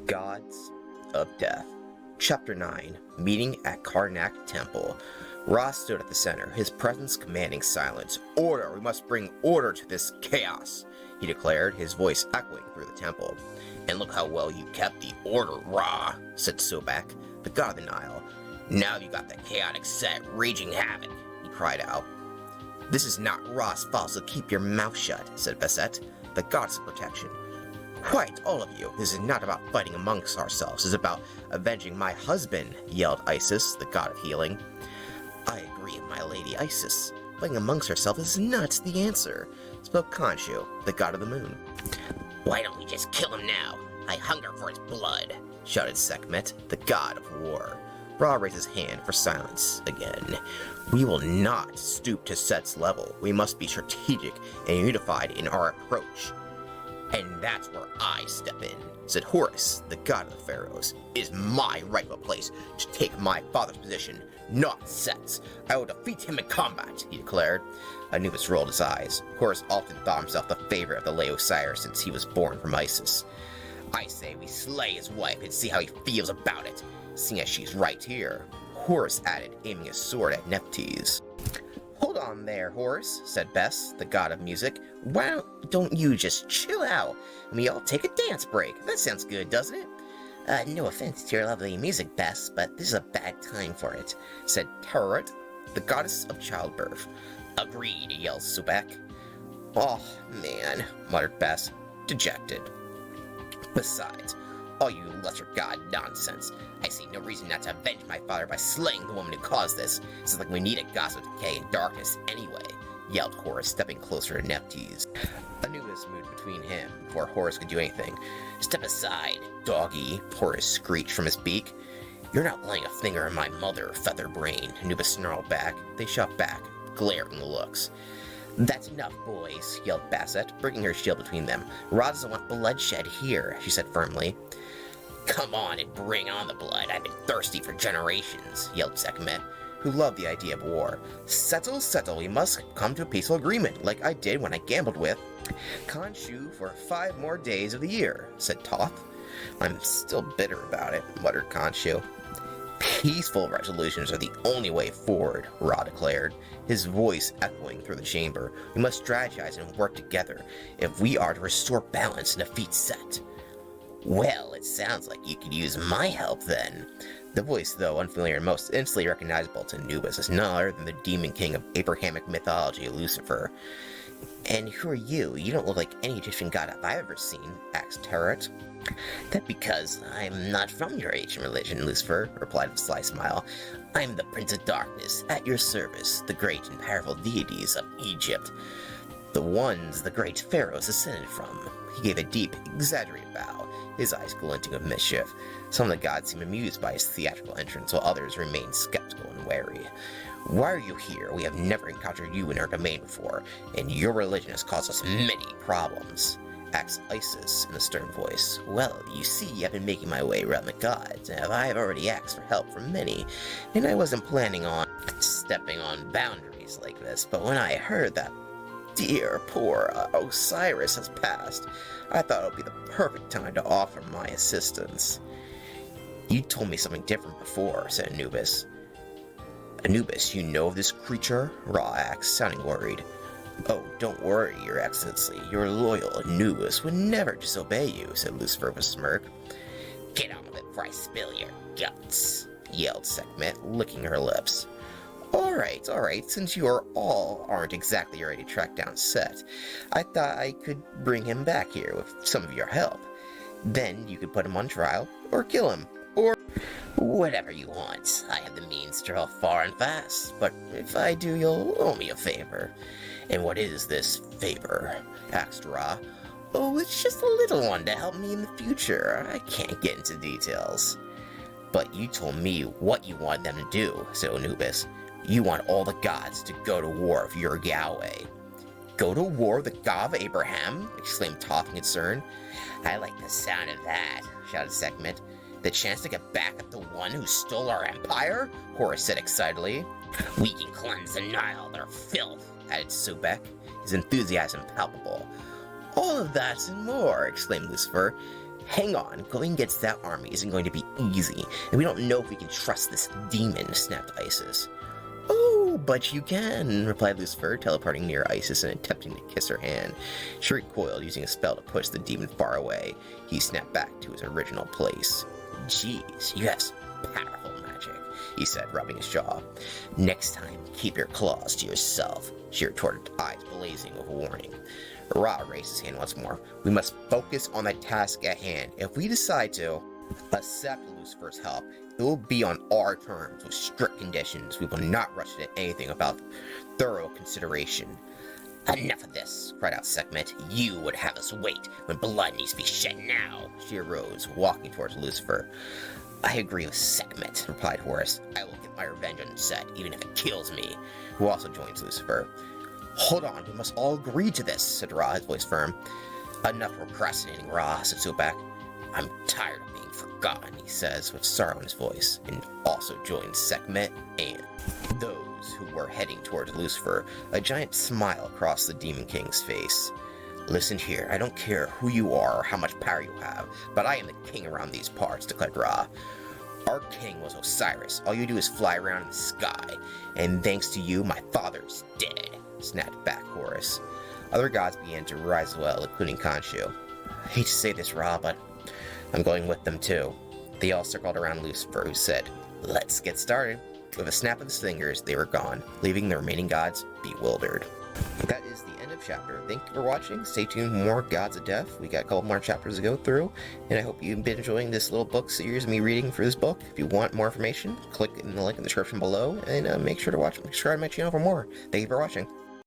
Gods of Death. Chapter 9. Meeting at Karnak Temple. Ra stood at the center, his presence commanding silence. "Order! We must bring order to this chaos," he declared, his voice echoing through the temple. "And look how well you kept the order, Ra," said Sobek, the god of the Nile. "Now you got the chaotic set raging havoc," he cried out. "This is not Ra's fault, so keep your mouth shut," said Basset, the goddess of protection. "Quiet, all of you! This is not about fighting amongst ourselves, it's about avenging my husband," yelled Isis, the god of healing. "I agree, my lady Isis. Fighting amongst ourselves is not the answer," spoke Khonshu, the god of the moon. "Why don't we just kill him now? I hunger for his blood," shouted Sekhmet, the god of war. Ra raised his hand for silence again. "We will not stoop to Set's level. We must be strategic and unified in our approach." "And that's where I step in," said Horus, the god of the pharaohs. "It is my rightful place to take my father's position, not Set's. I will defeat him in combat," he declared. Anubis rolled his eyes. Horus often thought himself the favorite of the Laosiris since he was born from Isis. "I say we slay his wife and see how he feels about it, seeing as she's right here," Horus added, aiming his sword at Nephthys. "Hold on there, Horus," said Bess, the god of music. "Why don't you just chill out and we all take a dance break? That sounds good, doesn't it?" "No offense to your lovely music, Bess, but this is a bad time for it," said Terret, the goddess of childbirth. "Agreed," yelled Sobek. "Oh, man," muttered Bess, dejected. "Besides, all you lesser god nonsense. I see no reason not to avenge my father by slaying the woman who caused this. It's like we need a gods of decay and darkness anyway," yelled Horus, stepping closer to Nephthys. Anubis moved between him before Horus could do anything. "Step aside, doggy," Horus screeched from his beak. "You're not laying a finger on my mother, featherbrain," Anubis snarled back. They shot back, glaring looks. "That's enough, boys," yelled Basset, bringing her shield between them. "Ra doesn't want bloodshed here," she said firmly. "Come on and bring on the blood. I've been thirsty for generations," yelled Sekhmet, who loved the idea of war. Settle, we must come to a peaceful agreement, like I did when I gambled with Khonshu for 5 more days of the year," said Toth. "I'm still bitter about it," muttered Khonshu. "Peaceful resolutions are the only way forward," Ra declared, his voice echoing through the chamber. "We must strategize and work together if we are to restore balance and defeat Set." "Well, it sounds like you could use my help then." The voice, though unfamiliar and most instantly recognizable to Anubis, is none other than the demon king of Abrahamic mythology, Lucifer. "And who are you? You don't look like any Egyptian god I've ever seen," asked Terret. "That's because I'm not from your ancient religion, Lucifer," replied with a sly smile. "I'm the Prince of Darkness, at your service, the great and powerful deities of Egypt, the ones the great pharaohs descended from." He gave a deep, exaggerated bow, his eyes glinting with mischief. Some of the gods seemed amused by his theatrical entrance, while others remained skeptical and wary. "Why are you here? We have never encountered you in our domain before, and your religion has caused us many problems," asked Isis in a stern voice. "Well, you see, I've been making my way around the gods, and I have already asked for help from many, and I wasn't planning on stepping on boundaries like this, but when I heard that dear, poor Osiris has passed, I thought it would be the perfect time to offer my assistance." "You told me something different before," said Anubis. "Anubis, you know of this creature?" Ra asked, sounding worried. "Oh, don't worry, your excellency. Your loyal Anubis would never disobey you," said Lucifer with a smirk. "Get on with it before I spill your guts," yelled Sekhmet, licking her lips. All right, since you aren't exactly ready to track down Set, I thought I could bring him back here with some of your help. Then you could put him on trial, or kill him, or whatever you want. I have the means to travel far and fast, but if I do, you'll owe me a favor." "And what is this favor?" asked Ra. "Oh, it's just a little one to help me in the future. I can't get into details." "But you told me what you wanted them to do," said Anubis. "You want all the gods to go to war with your Yahweh." "Go to war with the god of Abraham?" exclaimed Toth in concern. "I like the sound of that," shouted Sekhmet. "The chance to get back at the one who stole our empire?" Horus said excitedly. "We can cleanse the Nile of their filth," added Sobek, his enthusiasm palpable. "All of that and more," exclaimed Lucifer. Hang on, going against that army isn't going to be easy, and we don't know if we can trust this demon, snapped Isis. Oh, but you can, replied Lucifer, teleporting near Isis and attempting to kiss her hand. She recoiled, using a spell to push the demon far away. He snapped back to his original place. Geez, you have some powerful magic, he said, rubbing his jaw. Next time, keep your claws to yourself, she retorted, eyes blazing with warning. Ra raised his hand once more. We must focus on the task at hand. If we decide to accept Lucifer's help, it will be on our terms, with strict conditions. We will not rush into anything without thorough consideration. Enough of this, cried out Sekhmet. You would have us wait when blood needs to be shed now. She arose, walking towards Lucifer. I agree with Sekhmet, replied Horus. I will get my revenge on Set, even if it kills me. Who also joins Lucifer. Hold on, we must all agree to this, said Ra, his voice firm. Enough procrastinating, Ra, said Sobek. I'm tired of being forgotten, he says, with sorrow in his voice, and also joins Sekhmet and those who were heading towards Lucifer. A giant smile crossed the Demon King's face. Listen here, I don't care who you are or how much power you have, but I am the king around these parts, declared Ra. Our king was Osiris. All you do is fly around in the sky, and thanks to you, my father is dead, snapped back Horus. Other gods began to rise as well, including Khonshu. I hate to say this, Ra, but I'm going with them too. They all circled around Lucifer, who said, Let's get started. With a snap of his fingers, they were gone, leaving the remaining gods bewildered. That is the end of chapter. Thank you for watching. Stay tuned for more Gods of Death. We got a couple more chapters to go through, and I hope you've been enjoying this little book series of me reading for this book. If you want more information, click in the link in the description below, and make sure to subscribe to my channel for more. Thank you for watching.